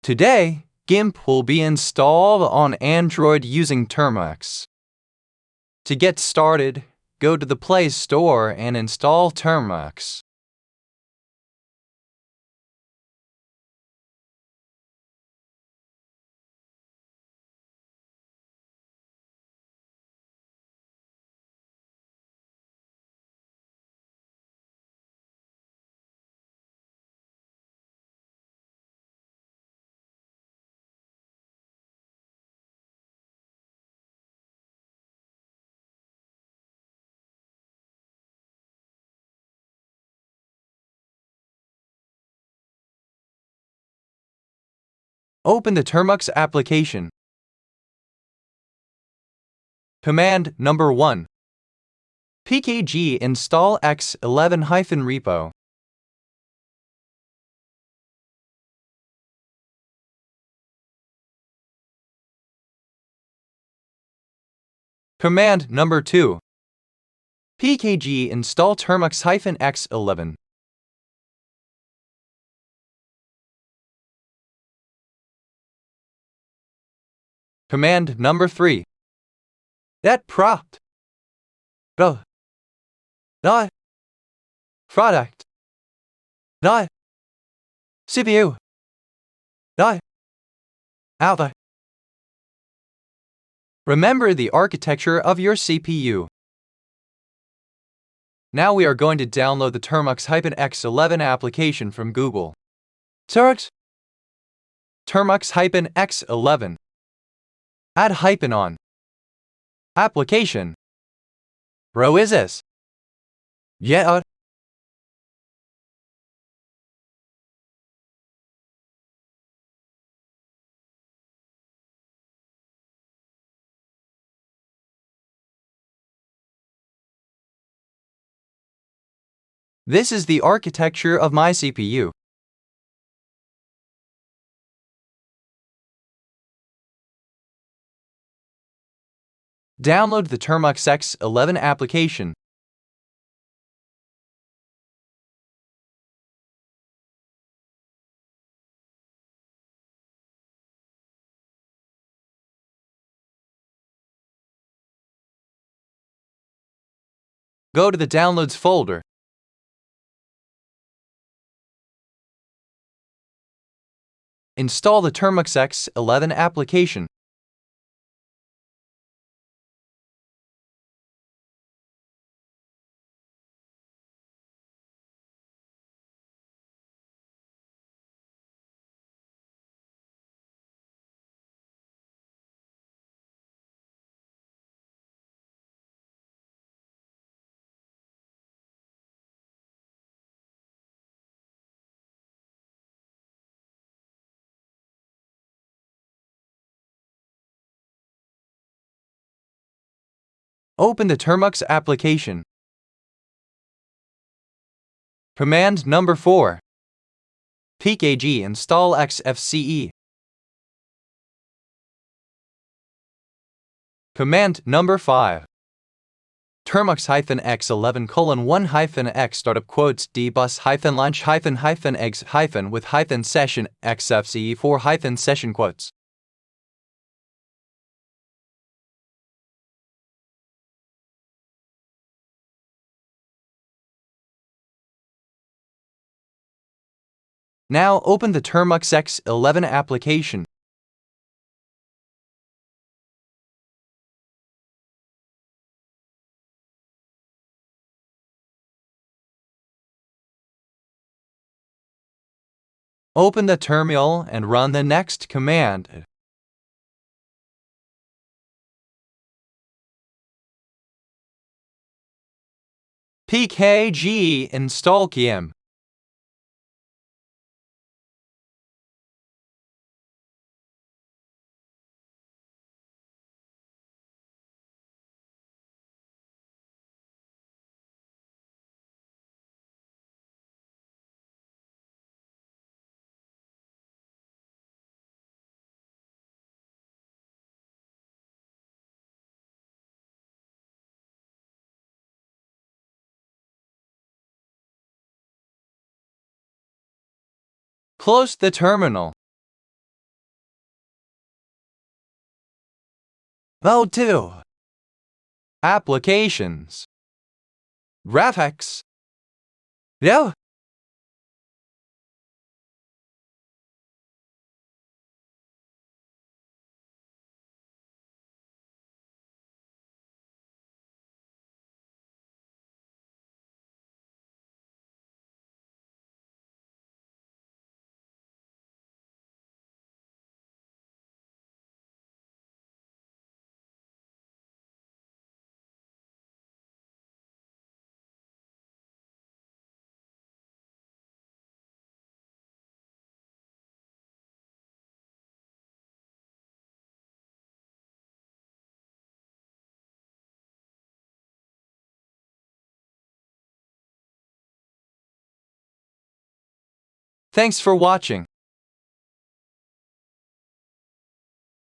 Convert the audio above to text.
Today, Gimp will be installed on Android using Termux. To get started, go to the Play Store and install Termux. Open the Termux application. Command number 1. pkg install x11-repo. Command number 2. pkg install termux-x11. Command number 3. Getprop. ro.product.cpu.abi. Remember the architecture of your CPU. Now we are going to download the Termux-X11 application from Google. Termux-X11. Add hyphen on. Application. Ro is this. Yeah. This is the architecture of my CPU. Download the Termux-X11 application. Go to the Downloads folder. Install the Termux-X11 application. Open the Termux application. Command number 4. pkg install xfce. Command number 5. Termux-X11:1-x startup quotes dbus-launch -x- with -session xfce 4 -session quotes. Now open the Termux-X11 application. Open the terminal and run the next command. pkg install Gimp. Close the terminal. Mode 2. Applications. Graphics. Yo. Thanks for watching.